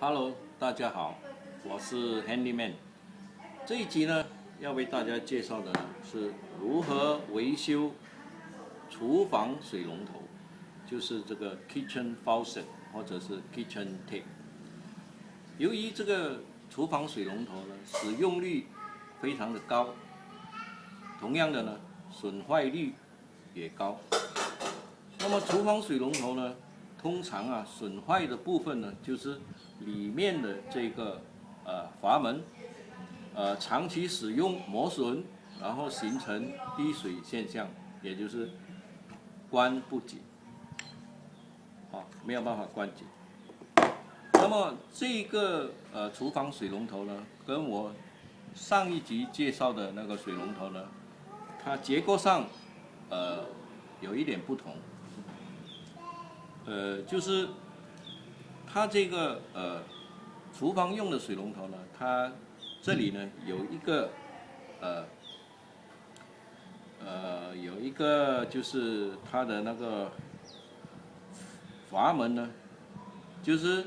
Hello，大家好，我是 Handyman。这一集呢，要为大家介绍的呢是如何维修厨房水龙头，就是这个 kitchen faucet 或者是 kitchen tap。由于这个厨房水龙头呢使用率非常的高，同样的呢损坏率也高。那么厨房水龙头呢，通常损坏的部分呢就是里面的这个阀门长期使用磨损，然后形成滴水现象，也就是关不紧，没有办法关紧。那么这个厨房水龙头呢，跟我上一集介绍的那个水龙头呢，它结构上有一点不同。就是它这个厨房用的水龙头呢，它这里呢有一个就是它的那个阀门呢，就是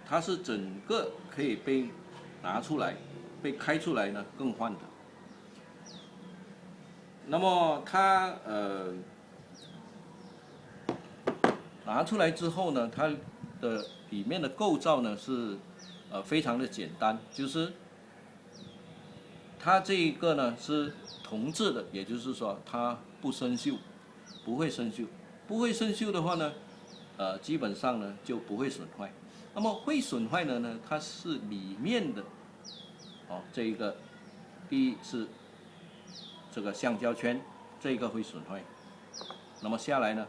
它是整个可以被拿出来、被开出来呢更换的。那么它拿出来之后呢，它的里面的构造呢是非常的简单，就是它这一个呢是铜制的，也就是说它不生锈，不会生锈。不会生锈的话呢，基本上呢就不会损坏。那么会损坏的呢，它是里面的这一个，第一是这个橡胶圈，这个会损坏。那么下来呢，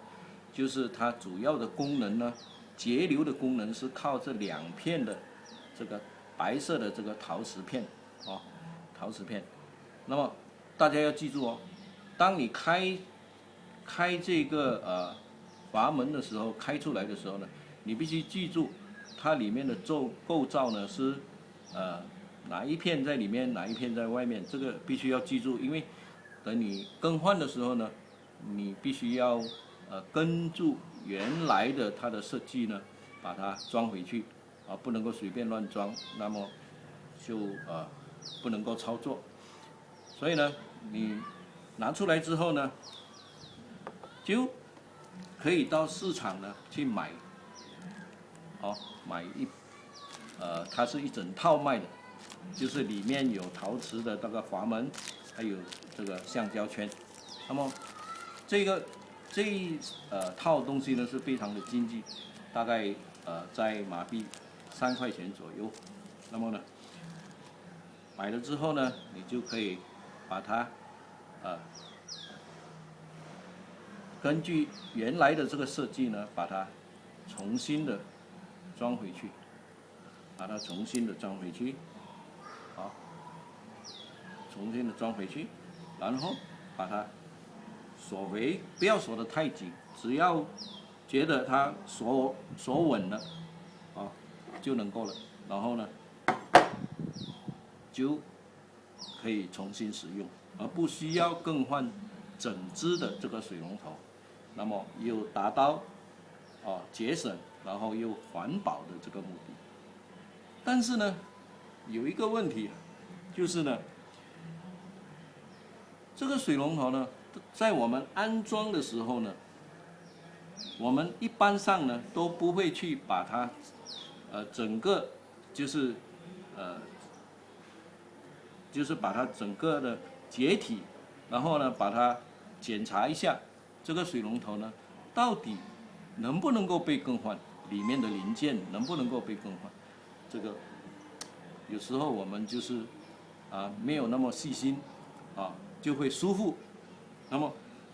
就是它主要的功能呢，节流的功能是靠这两片的这个白色的这个陶瓷片，陶瓷片。那么大家要记住哦，当你开这个阀门的时候，开出来的时候呢，你必须记住它里面的构造呢是哪一片在里面，哪一片在外面，这个必须要记住，因为等你更换的时候呢，你必须要根据原来的它的设计呢，把它装回去，不能够随便乱装，那么就不能够操作。所以呢，你拿出来之后呢，就可以到市场呢去买，买它是一整套卖的，就是里面有陶瓷的那个阀门，还有这个橡胶圈。那么这一套东西呢是非常的经济，大概在马币3块钱左右。那么呢，买了之后呢，你就可以把它根据原来的这个设计呢，把它重新的装回去，重新的装回去，然后把它锁回，不要锁得太紧，只要觉得它锁稳了，就能够了。然后呢，就可以重新使用，而不需要更换整只的这个水龙头。那么又达到节省，然后又环保的这个目的。但是呢，有一个问题，就是呢，这个水龙头呢，在我们安装的时候呢，我们一般上呢都不会去把它整个就是把它整个的解体，然后呢把它检查一下这个水龙头呢到底能不能够被更换，里面的零件能不能够被更换。这个有时候我们就是没有那么细心就会疏忽。那么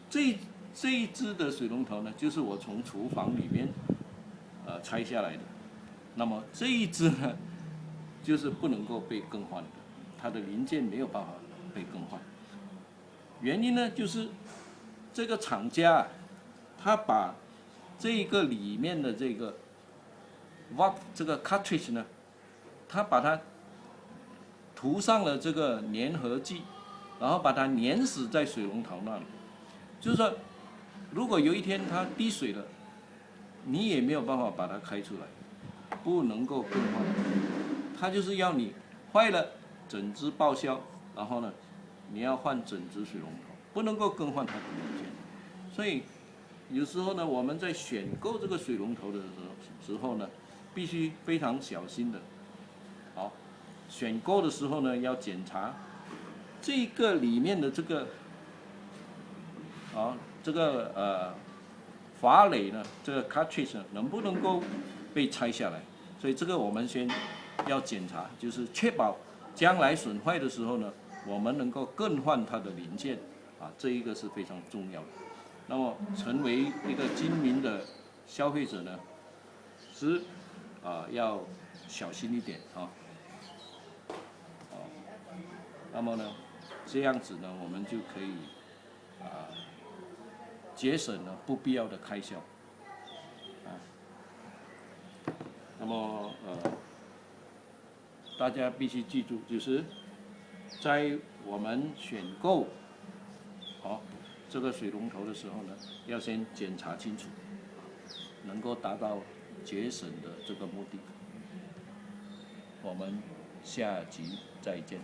这一只的水龙头呢，就是我从厨房里面拆下来的。那么这一只呢，就是不能够被更换的，它的零件没有办法被更换。原因呢，就是这个厂家他把这个里面的这个cartridge 呢，他把它涂上了这个粘合剂，然后把它粘死在水龙头那里。就是说，如果有一天它滴水了，你也没有办法把它开出来。不能够更换，它就是要你坏了整只报销，然后呢，你要换整只水龙头，不能够更换它的零件。所以有时候呢，我们在选购这个水龙头的时候呢，必须非常小心的。好，选购的时候呢，要检查这个里面的这个阀垒呢，这个 cartridge 呢，能不能够被拆下来？所以这个我们先要检查，就是确保将来损坏的时候呢，我们能够更换它的零件，这一个是非常重要的。那么成为一个精明的消费者呢，是要小心一点啊。那么呢，这样子呢，我们就可以节省了不必要的开销。那么大家必须记住，就是在我们选购这个水龙头的时候呢，要先检查清楚，能够达到节省的这个目的。我们下集再见。